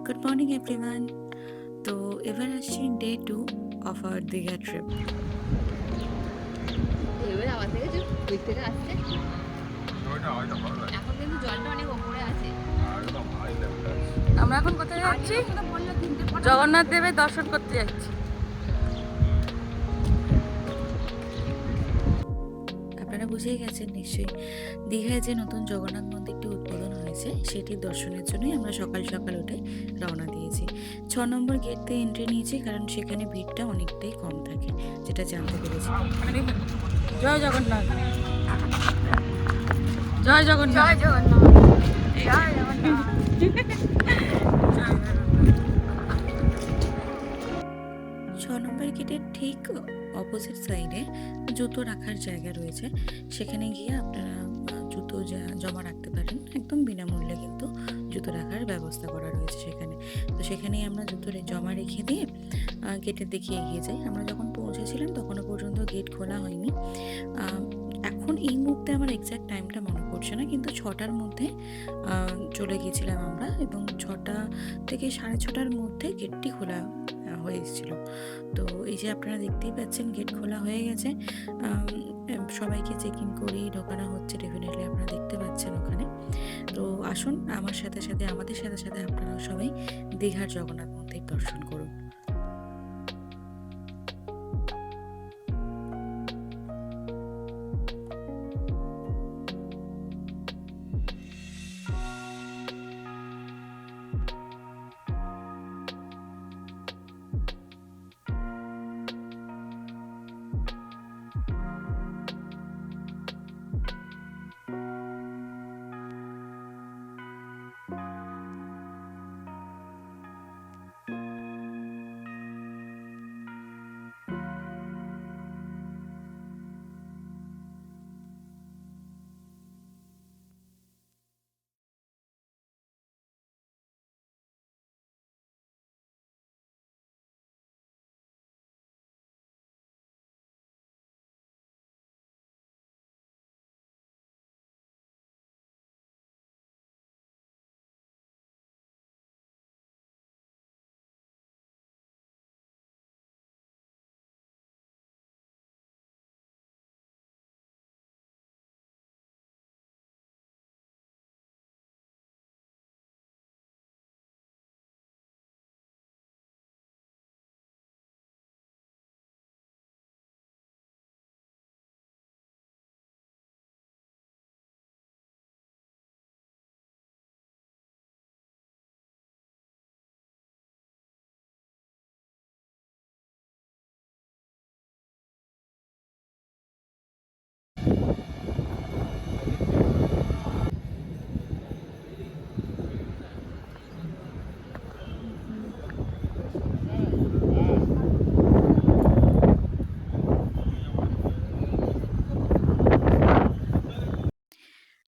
Good morning everyone. তো এবার আসছি day 2 of our Digha trip. ঢেউয়ের আওয়াজ দেখেছো ওই থেকে আসছে। এখন কিন্তু জলটা অনেক ওপরে আছে। আমরা এখন কোথায় যাচ্ছি? জগন্নাথ দেবের দর্শন করতে যাচ্ছি। আপনারা বুঝেই গেছেন নিশ্চয়ই, দীঘায় যে নতুন জগন্নাথ মন্দিরটি উদ্বোধন হয়েছে সেটির দর্শনের জন্যই আমরা সকাল সকাল উঠে রওনা দিয়েছি। 6 নম্বর গেট দিয়ে এন্ট্রি নিয়েছি, কারণ সেখানে ভিড়টা অনেকটাই কম থাকে, যেটা জানতে পেরেছি। জয় জগন্নাথ, জয় জগন্নাথ, জয় জগন্নাথ, জয় জগন্নাথ। 6 নম্বর গেটের ঠিক অপোজিট সাইডে জুতো রাখার জায়গা রয়েছে। সেখানে গিয়ে আপনারা জুতো জমা রাখতে পারেন, একদম বিনামূল্যে কিন্তু জুতো রাখার ব্যবস্থা করা রয়েছে সেখানে। তো সেখানেই আমরা জুতো জমা রেখে দিয়ে গেটের দিকে এগিয়ে যাই। আমরা যখন পৌঁছেছিলাম তখনও পর্যন্ত গেট খোলা হয়নি। এখন এই মুহূর্তে আমার এক্স্যাক্ট টাইমটা মনে পড়ছে না, কিন্তু 6টার মধ্যে চলে গিয়েছিলাম আমরা, এবং 6টা থেকে 6:30টার মধ্যে গেটটি খোলা হয়ে এসেছিল। তো এই যে আপনারা দেখতেই পাচ্ছেন গেট খোলা হয়ে গেছে। সবাইকে চেকিং করেই ঢোকানো হচ্ছে, ডেফিনেটলি আপনারা দেখতে পাচ্ছেন ওখানে। তো আসুন আমাদের সাথে সাথে আপনারাও সবাই দীঘার জগন্নাথ মন্দির দর্শন করুন।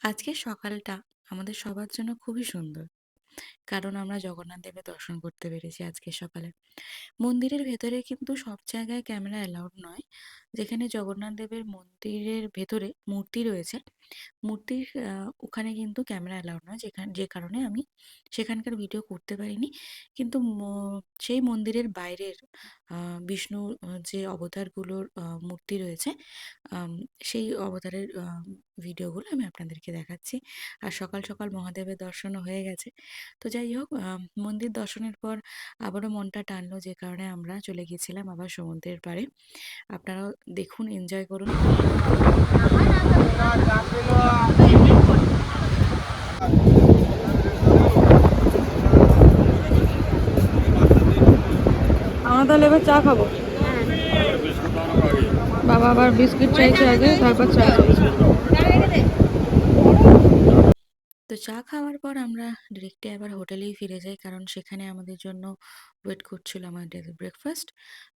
আজকের সকালটা আমাদের সবার জন্য খুবই সুন্দর, কারণ আমরা জগন্নাথ দেবের দর্শন করতে পেরেছি আজকে সকালে। মন্দিরের ভেতরে কিন্তু সব জায়গায় ক্যামেরা অ্যালাউড নয়। যেখানে জগন্নাথ দেবের মন্দিরের ভেতরে মূর্তি রয়েছে, মূর্তির ওখানে কিন্তু ক্যামেরা অ্যালাউড নয়, যে কারণে আমি সেখানকার ভিডিও করতে পারিনি। কিন্তু সেই মন্দিরের বাইরের বিষ্ণুর যে অবতারগুলোর মূর্তি রয়েছে, আম সেই অবতারের ভিডিওগুলো আমি আপনাদেরকে দেখাচ্ছি। আর সকাল সকাল মহাদেবের দর্শনও হয়ে গেছে। তো যাই হোক, মন্দির দর্শনের পর আবারও মনটা টানলো, যে কারণে আমরা চলে গিয়েছিলাম আবার সমুদ্রের পাড়ে। আপনারাও দেখুন, এনজয় করুন। আমরা তাহলে এবার চা খাবো। বাবা আবার বিস্কিট চাইছে আগে, তারপর চা চাইছে। তো চা খাওয়ার পর আমরা ডিরেক্টলি আবার হোটেলেই ফিরে যাই, কারণ সেখানে আমাদের জন্য ওয়েট করছিল আমাদের ব্রেকফাস্ট।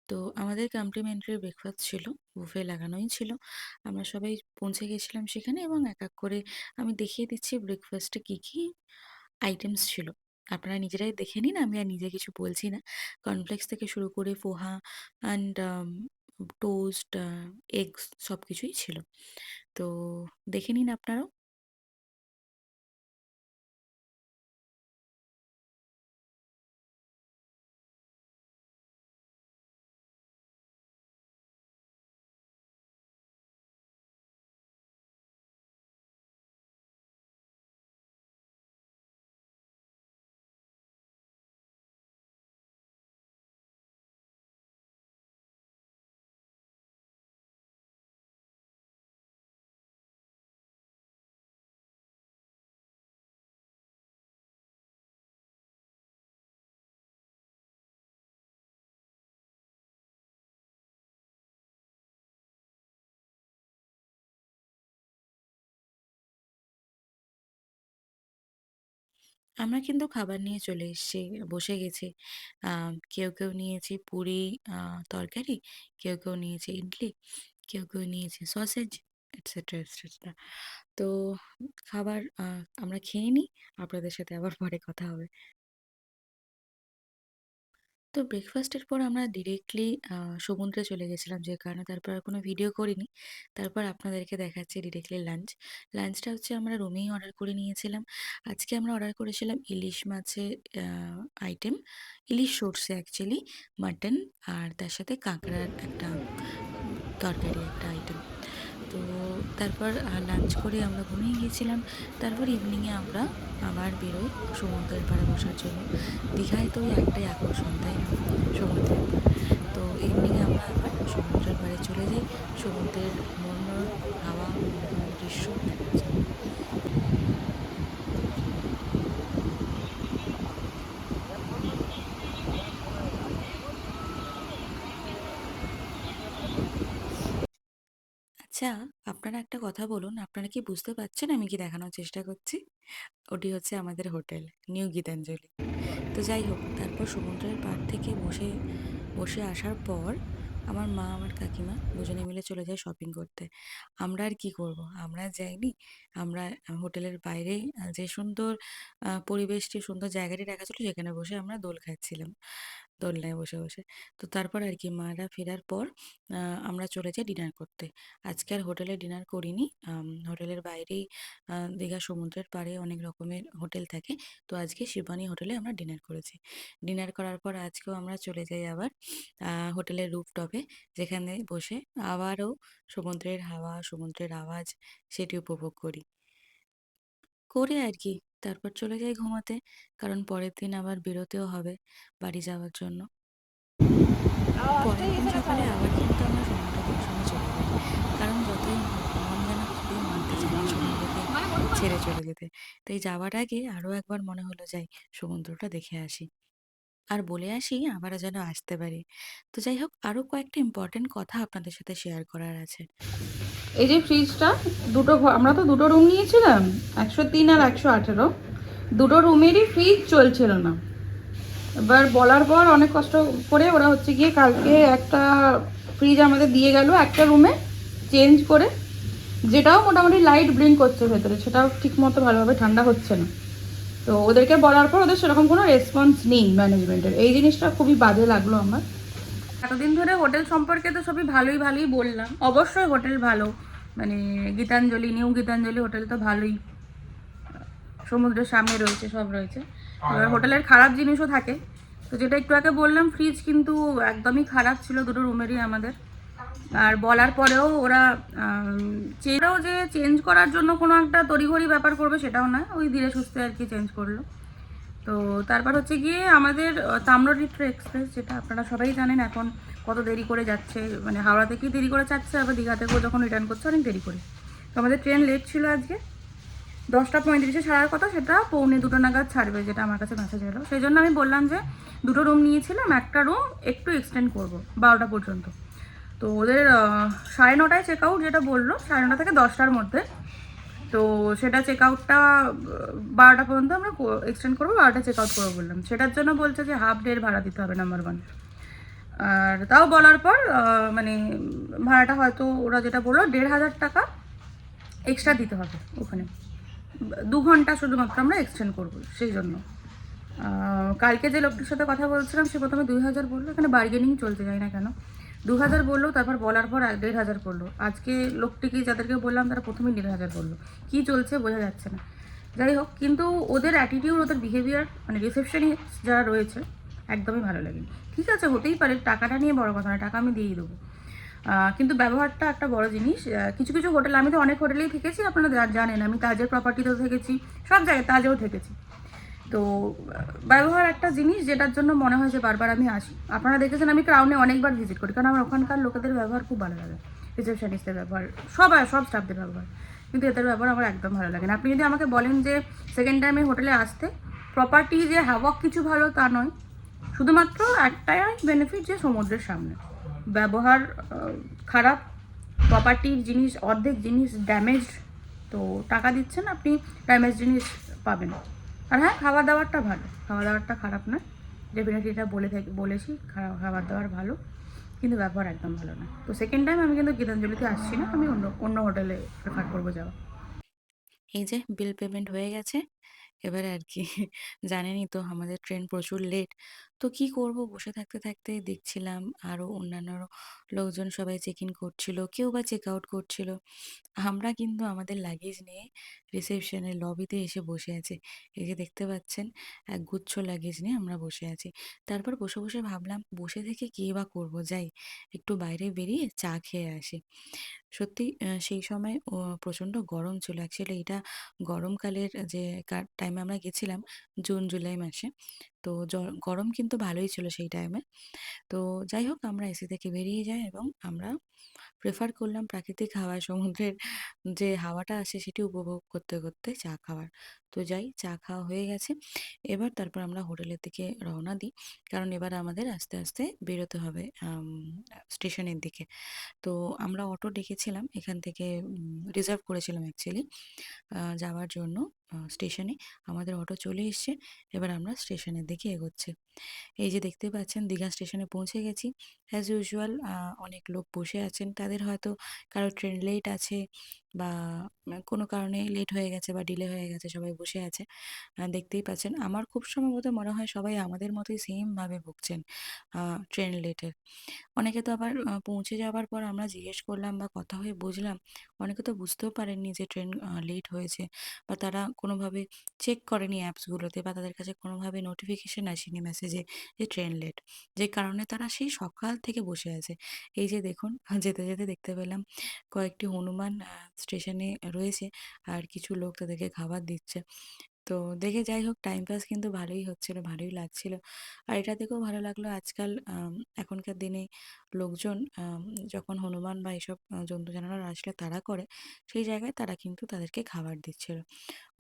তো আমাদের কমপ্লিমেন্টারি ব্রেকফাস্ট ছিল, বুফে লাগানোই ছিল। আমরা সবাই পৌঁছে গেছিলাম সেখানে, এবং এক এক করে আমি দেখিয়ে দিচ্ছি ব্রেকফাস্টে কী কী আইটেমস ছিল। আপনারা নিজেরাই দেখে নিন, আমি আর নিজে কিছু বলছি না। কর্নফ্লেক্স থেকে শুরু করে পোহা অ্যান্ড টোস্ট, এগস সব কিছুই ছিল। তো দেখে নিন আপনারাও। আমরা কিন্তু খাবার নিয়ে চলে এসেছি, বসে গেছি। কেউ নিয়েছি পুরি, আ তরকারি, কেউ নিয়েছে ইডলি, কেউ নিয়েছে সসেজ এটসেট্রা, এটসেট্রা। তো খাবার আমরা খেয়ে নিই। আপনাদের সাথে আবার পরে কথা হবে। তো ব্রেকফাস্টের পর আমরা ডিরেক্টলি সমুদ্রে চলে গেছিলাম, যে কারণে তারপর আর কোনো ভিডিও করিনি। তারপর আপনাদেরকে দেখাচ্ছি ডিরেক্টলি লাঞ্চ। লাঞ্চটা হচ্ছে আমরা রুমেই অর্ডার করে নিয়েছিলাম। আজকে আমরা অর্ডার করেছিলাম ইলিশ মাছের আ আইটেম, ইলিশ সর্ষে অ্যাকচুয়ালি, মাটন আর তার সাথে কাঁকড়ার একটা তরকারি একটা আইটেম। তো তারপর লাঞ্চ করে আমরা ঘুমিয়ে গিয়েছিলাম। তারপর ইভনিংয়ে আমরা আবার বেরোই সমুদ্রের পাড়ে বসার জন্য। দীঘায় তো ওই একটাই আকর্ষণ, তাই না? সমুদ্রের পাড়। তো ইভনিংয়ে আমরা আবার সমুদ্রের পাড়ে চলে যাই সমুদ্রের মনোরম হাওয়া, মনোরম দৃশ্য দেখার জন্য। আচ্ছা, আপনারা একটা কথা বলুন, আপনারা কি বুঝতে পারছেন আমি কি দেখানোর চেষ্টা করছি? ওটি হচ্ছে আমাদের হোটেল, নিউ গীতাঞ্জলি। তো যাই হোক, তারপর সমুদ্রের পাড় থেকে বসে আসার পর আমার মা, আমার কাকিমা দুজনে মিলে চলে যায় শপিং করতে। আমরা আর কি করব? আমরা আর যাইনি। আমরা হোটেলের বাইরেই যে সুন্দর পরিবেশটি, সুন্দর জায়গাটি রাখা ছিল সেখানে বসে আমরা দোল খাচ্ছিলাম। দোলনায় বসে। তো তারপর আর কি মারা ফেরার পর আ আমরা চলে যাই ডিনার করতে। আজকে আর হোটেলে ডিনার করিনি। হোটেলের বাইরেই দীঘা সমুদ্রের পাড়ে অনেক রকমের হোটেল থাকে। তো আজকে শিবানী হোটেলে আমরা ডিনার করেছি। ডিনার করার পর আজকেও আমরা চলে যাই আবার হোটেলের রুফটপে, যেখানে বসে আবারও সমুদ্রের হাওয়া, সমুদ্রের আওয়াজ সেটি উপভোগ করি। করে আর কি তারপর চলে যাই ঘুমাতে। কারণ পরের দিন আবার বেরোতেও হবে বাড়ি যাওয়ার জন্য। পরের দিন সকালে আবার কিন্তু আমরা সমুদ্র দর্শনে চলে যাই। কারণ যতই হোক মন যেন কিছুতেই মানতে চায় না সমুদ্রকে ছেড়ে চলে যেতে। তাই যাওয়ার আগে আরো একবার মনে হলো যাই সমুদ্রটা দেখে আসি। আর বলে আসি আবারও যেন আসতে পারি। তো যাই হোক, আরো কয়েকটা ইম্পোর্টেন্ট কথা আপনাদের সাথে শেয়ার করার আছে। এই যে ফ্রিজটা, আমরা তো দুটো রুম নিয়েছিলাম, 103 আর 118। দুটো রুমেরই ফ্রিজ চলছিল না। এবার বলার পর অনেক কষ্ট করে ওরা হচ্ছে গিয়ে কালকে একটা ফ্রিজ আমাদের দিয়ে গেল একটা রুমে চেঞ্জ করে, যেটাও মোটামুটি লাইট ব্লিঙ্ক করছে ভেতরে, সেটাও ঠিক মতো ভালোভাবে ঠান্ডা হচ্ছে না। তো ওদেরকে বলার পর ওদের সেরকম কোনো রেসপন্স নেই ম্যানেজমেন্টের। এই জিনিসটা খুবই বাজে লাগলো আমার। এতদিন ধরে হোটেল সম্পর্কে তো সবই ভালোই বললাম, অবশ্যই হোটেল ভালো, মানে গীতাঞ্জলি, নিউ গীতাঞ্জলি হোটেল তো ভালোই, সমুদ্রের সামনে রয়েছে, সব রয়েছে। এবার হোটেলের খারাপ জিনিসও থাকে। তো যেটা একটু আগে বললাম, ফ্রিজ কিন্তু একদমই খারাপ ছিল দুটো রুমেরই আমাদের। আর বলার পরেও ওরা চেয়েও যে চেঞ্জ করার জন্য কোনো একটা তড়িঘড়ি ব্যাপার করবে সেটাও না, ওই ধীরে সুস্থে আর কি চেঞ্জ করলো। তো তারপর হচ্ছে গিয়ে আমাদের তাম্রলিপ্ত এক্সপ্রেস, যেটা আপনারা সবাই জানেন এখন কত দেরি করে যাচ্ছে, মানে হাওড়া থেকেই দেরি করে যাচ্ছে, আবার দীঘা থেকেও যখন রিটার্ন করছে অনেক দেরি করে। তো আমাদের ট্রেন লেট ছিল আজকে, 10টা 35-এ ছাড়ার কথা, সেটা 1:45 নাগাদ ছাড়বে, যেটা আমার কাছে মেসেজ এলো। সেই জন্য আমি বললাম যে দুটো রুম নিয়েছিলাম, একটা রুম একটু এক্সটেন্ড করবো 12টা পর্যন্ত। তো ওদের 9:30টায় চেক আউট, যেটা বললো 9:30 থেকে 10টার মধ্যে। তো সেটা চেক আউটটা 12টা পর্যন্ত আমরা এক্সটেন্ড করবো, 12টা চেক আউট করবো বললাম। সেটার জন্য বলছে যে হাফ ডের ভাড়া দিতে হবে, নাম্বার 1। আর তাও বলার পর মানে ভাড়াটা হয়তো ওরা যেটা বললো 1,500 টাকা এক্সট্রা দিতে হবে ওখানে। 2 ঘন্টা শুধুমাত্র আমরা এক্সটেন্ড করবো, সেই জন্য। কালকে যে লোকটির সাথে কথা বলছিলাম সে প্রথমে 2,000 বললো, এখানে বার্গেনিং চলতে যায় না কেন, 2,000 বললো, তারপর বলার পর 1,500 করলো। আজকে লোকটিকে যাদেরকে বললাম তারা প্রথমেই 1,500 বললো। কী চলছে বোঝা যাচ্ছে না। যাই হোক, কিন্তু ওদের অ্যাটিটিউড, ওদের বিহেভিয়ার, মানে রিসেপশনে যারা রয়েছে একদমই ভালো লাগেনি। ঠিক আছে, হতেই পারে, টাকাটা নিয়ে বড় কথা না, টাকা আমি দিয়েই দেবো, কিন্তু ব্যবহারটা একটা বড় জিনিস। কিছু কিছু হোটেল, আমি তো অনেক হোটেলেই থেকেছি, আপনারা জানেন, আমি তাজের প্রপার্টিতেও থেকেছি, সব জায়গায় তাজেও থেকেছি। তো ব্যবহার একটা জিনিস যেটার জন্য মনে হয় যে বারবার আমি আসি। আপনারা দেখেছেন আমি ক্রাউনে অনেকবার ভিজিট করি, কারণ আমার ওখানকার লোকেদের ব্যবহার খুব ভালো লাগে, রিসেপশনিস্টের ব্যবহার, সব স্টাফদের ব্যবহার। কিন্তু এদের ব্যবহার আমার একদম ভালো লাগে না। আপনি যদি আমাকে বলেন যে সেকেন্ড টাইমে হোটেলে আসতে, প্রপার্টি যে হ্যাভক কিছু ভালো তা নয়, শুধুমাত্র একটাই বেনিফিট যে সমুদ্রের সামনে। ব্যবহার খারাপ, প্রপার্টির জিনিস, অর্ধেক জিনিস ড্যামেজড। তো টাকা দিচ্ছেন, আপনি ড্যামেজ জিনিস পাবেন। আর হ্যাঁ, খাবার দাবারটা ভালো, খাবার দাবারটা খারাপ না। ডেফিনেটলি এটা বলেছি, খাবার দাবার ভালো, কিন্তু ব্যবহার একদম ভালো না। তো সেকেন্ড টাইম আমি কিন্তু গীতাঞ্জলিতে আসছি না, আমি অন্য অন্য হোটেলে প্রেফার করবো যাওয়া। এই যে বিল পেমেন্ট হয়ে গেছে। এবারে আর কি জানেনই তো আমাদের ট্রেন প্রচুর লেট। তো কি করব, বসে থাকতে, থাকতে দেখছিলাম আরো অন্যান্য লোকজন সবাই চেক ইন করছিল, কেউ বা চেক আউট করছিল। আমরা কিন্তু আমাদের লাগেজ নিয়ে রিসেপশনের লবিতে এসে বসে আছি। এই যে দেখতে পাচ্ছেন, একগুচ্ছ লাগেজ নিয়ে আমরা বসে আছি। তারপর বসে, বসে ভাবলাম বসে থেকে কী বা করব? যাই একটু বাইরে বেরিয়ে চা খেয়ে আসি। সত্যি সেই সময় প্রচণ্ড গরম ছিল। অ্যাকচুয়ালি এটা গরমকালের যে টাইমে আমরা গেছিলাম, জুন জুলাই মাসে। তো গরম কিন্তু ভালোই ছিল সেই টাইমে। তো যাই হোক, আমরা এসি থেকে বেরিয়ে যাই এবং আমরা প্রেফার করলাম প্রাকৃতিক হাওয়া, সমুদ্রের যে হাওয়াটা আসে সেটি উপভোগ করতে, করতে চা খাওয়ার। তো যাই, চা খাওয়া হয়ে গেছে। এবার তারপর আমরা হোটেলের দিকে রওনা দিই। কারণ এবার আমাদের আস্তে, আস্তে বেরোতে হবে স্টেশনের দিকে। তো আমরা অটো ডেকেছিলাম এখান থেকে, রিজার্ভ করেছিলাম অ্যাকচুয়ালি যাওয়ার জন্য স্টেশনে। আমাদের অটো চলে এসছে। এবার আমরা স্টেশনের দিকে এগোচ্ছি। এই যে দেখতে পাচ্ছেন দীঘা স্টেশনে পৌঁছে গেছি। অ্যাজ ইউজুয়াল অনেক লোক বসে আছেন। তাদের হয়তো কারো ট্রেন লেট আছে বা কোনো কারণে লেট হয়ে গেছে বা ডিলে হয়ে গেছে, সবাই বসে আছে। দেখতেই পাচ্ছেন। আমার খুব সম্ভবত মনে হয় সবাই আমাদের মতোই সেমভাবে ভুগছেন ট্রেন লেটের। অনেকে তো আবার পৌঁছে যাওয়ার পর আমরা জিজ্ঞেস করলাম বা কথা হয়ে বুঝলাম, অনেকে তো বুঝতেও পারেননি যে ট্রেন লেট হয়েছে, বা তারা কোনোভাবে চেক করেনি অ্যাপসগুলোতে, বা তাদের কাছে কোনোভাবে নোটিফিকেশন আসেনি মেসেজে যে ট্রেন লেট। যে কারণে তারা সেই সকাল থেকে বসে আছে। এই যে দেখুন, যেতে, যেতে দেখতে পেলাম কয়েকটি হনুমান স্টেশনে রয়েছে, আর কিছু লোক তাদেরকে খাবার দিচ্ছে। তো দেখে যাই হোক, টাইম পাস কিন্তু ভালোই হচ্ছিল, ভালোই লাগছিল। আর এটা দেখেও ভালো লাগলো, আজকাল এখনকার দিনে লোকজন যখন হনুমান বা এসব জন্তু জানোয়ার আসলে তাড়া করে, সেই জায়গায় তারা কিন্তু তাদেরকে খাবার দিচ্ছিল।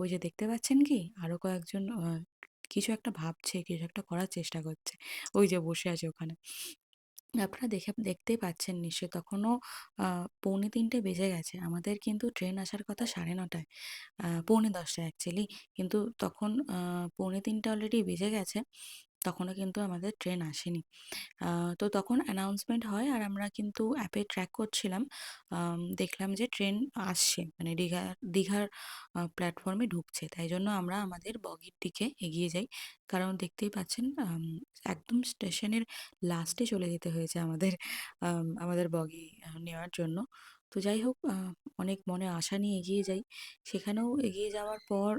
ওই যে দেখতে পাচ্ছেন কি আরো কয়েকজন কিছু একটা ভাবছে, কিছু একটা করার চেষ্টা করছে। ওই যে বসে আছে ওখানে। আপনারা দেখতেই পাচ্ছেন নিশ্চয়ই, তখনও আ ৩:৩০ বেজে গেছে। আমাদের কিন্তু ট্রেন আসার কথা ৯:৩০, ১:৪০ অ্যাকচুয়ালি। কিন্তু তখন ৩:৩০ অলরেডি বেজে গেছে। তখনও কিন্তু আমাদের ট্রেন আসেনি। আ তো তখন অ্যানাউন্সমেন্ট হয় আর আমরা কিন্তু অ্যাপে ট্র্যাক করছিলাম। দেখলাম যে ট্রেন আসছে। মানে দীঘার প্ল্যাটফর্মে ঢুকছে। তাই জন্য আমরা আমাদের বগির দিকে এগিয়ে যাই। কারণ দেখতেই পাচ্ছেন, একদম স্টেশনের লাস্টে চলে যেতে হয়েছে আমাদের আমাদের বগি নেওয়ার জন্য। তো যাই হোক, অনেক মনে আশা নিয়ে এগিয়ে যাই। সেখানেও এগিয়ে যাওয়ার পর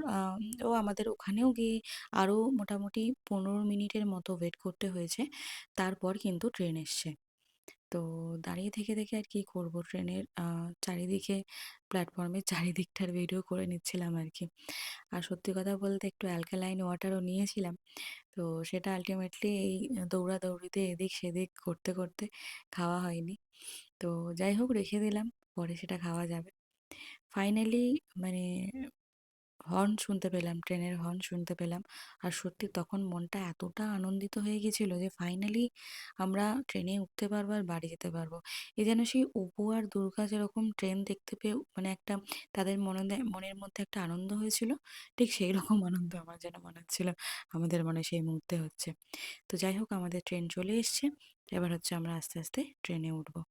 আমাদের ওখানেও গিয়ে আরও মোটামুটি ১৫ মিনিটের মতো ওয়েট করতে হয়েছে। তারপর কিন্তু ট্রেন এসছে। তো দাঁড়িয়ে থেকে, থেকে আর কি করব, ট্রেনের চারিদিকে প্ল্যাটফর্মের চারিদিকটার ভিডিও করে নিচ্ছিলাম আরকি। আর সত্যি কথা বলতে একটু অ্যালকালাইন ওয়াটারও নিয়েছিলাম। তো সেটা আল্টিমেটলি এই দৌড়াদৌড়িতে এদিক সেদিক করতে, করতে খাওয়া হয়নি। তো যাই হোক, রেখে দিলাম, পরে সেটা খাওয়া যাবে। ফাইনালি মানে হর্ন শুনতে পেলাম, ট্রেনের হর্ন শুনতে পেলাম। আর সত্যি তখন মনটা এতটা আনন্দিত হয়ে গেছিল যে ফাইনালি আমরা ট্রেনে উঠতে পারবো আর বাড়ি যেতে পারবো। এ যেন সেই অপু আর দুর্গা যেরকম ট্রেন দেখতে পেয়ে মানে একটা তাদের মনের মধ্যে একটা আনন্দ হয়েছিল, ঠিক সেই রকম আনন্দ আমার যেন মনে হচ্ছিল আমাদের মনে সেই মুহূর্তে হচ্ছে। তো যাই হোক, আমাদের ট্রেন চলে এসছে। এবার হচ্ছে আমরা আস্তে, আস্তে ট্রেনে উঠবো।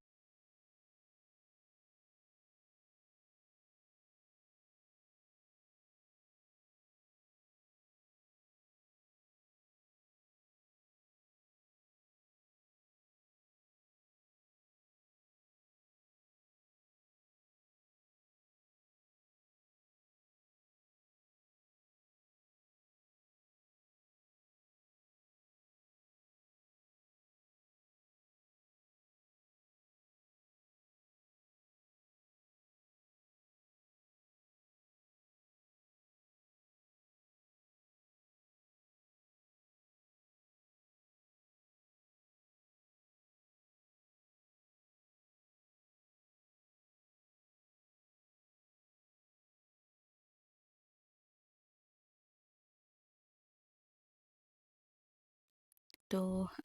তো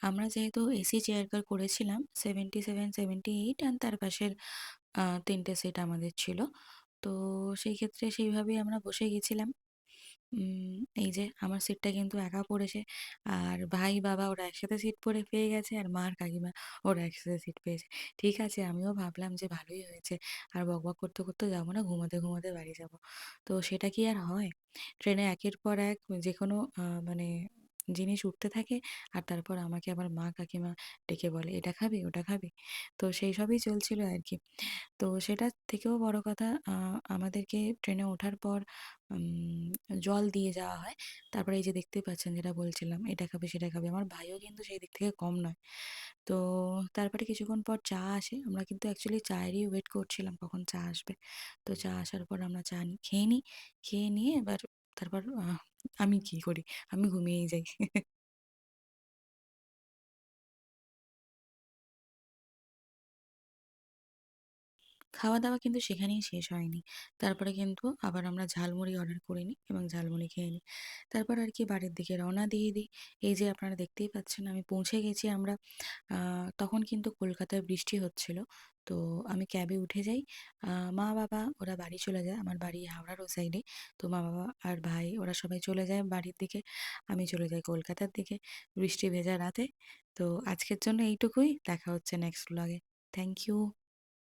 আমরা যেহেতু এসি চেয়ার কার করেছিলাম 77, 78 অ্যান্ড তার পাশের ৩ টে সিট আমাদের ছিল। তো সেই ক্ষেত্রে সেইভাবেই আমরা বসে গেছিলাম। এই যে আমার সিটটা কিন্তু একা পড়েছে। আর ভাই, বাবা ওরা একসাথে সিট পেয়ে গেছে, আর মা আর কাকিমা ওরা একসাথে সিট পেয়েছে। ঠিক আছে, আমিও ভাবলাম যে ভালোই হয়েছে। আর বকবক করতে, করতে যাবো না, ঘুমাতে, ঘুমাতে বাড়ি যাবো। তো সেটা কি আর হয়? ট্রেনে একের পর এক যেকোনো মানে জিনিস উঠতে থাকে, আর তারপর আমাকে আবার মা, কাকিমা ডেকে বলে, "এটা খাবি? ওটা খাবি?" তো সেই সবই চলছিল আরকি। তো সেটার থেকেও বড় কথা, আমাদেরকে ট্রেনে ওঠার পর জল দিয়ে যাওয়া হয়। তারপরে এই যে দেখতেই পাচ্ছেন, যেটা বলছিলাম, এটা খাবে, সেটা খাবে। আমার ভাইও কিন্তু সেই দিক থেকে কম নয়। তো তারপরে কিছুক্ষণ পর চা আসে। আমরা কিন্তু অ্যাকচুয়ালি চায়েরই ওয়েট করছিলাম কখন চা আসবে। তো চা আসার পর আমরা চা খেয়ে নিই। খেয়ে নিয়ে এবার তারপর আমি কি করি? আমি ঘুমিয়েই যাই। খাওয়া-দাওয়া কিন্তু সেখানেই শেষ হয়নি। তারপরে কিন্তু আবার আমরা ঝালমুড়ি অর্ডার করে নিই এবং ঝালমুড়ি খেয়ে নিই। তারপর আর কি বাড়ির দিকে রওনা দিয়ে দিই। এই যে আপনারা দেখতেই পাচ্ছেন, আমি পৌঁছে গেছি আমরা। আ তখন কিন্তু কলকাতায় বৃষ্টি হচ্ছিল। তো আমি ক্যাবে উঠে যাই। মা-বাবা ওরা বাড়ি চলে যায়। আমার বাড়ি হাওড়ার ও সাইডে। তো মা-বাবা আর ভাই ওরা সবাই চলে যায় বাড়ির দিকে। আমি চলে যাই কলকাতার দিকে বৃষ্টি ভেজা রাতে। তো আজকের জন্য এইটুকুই। দেখা হচ্ছে নেক্সট ভ্লগে। Thank you.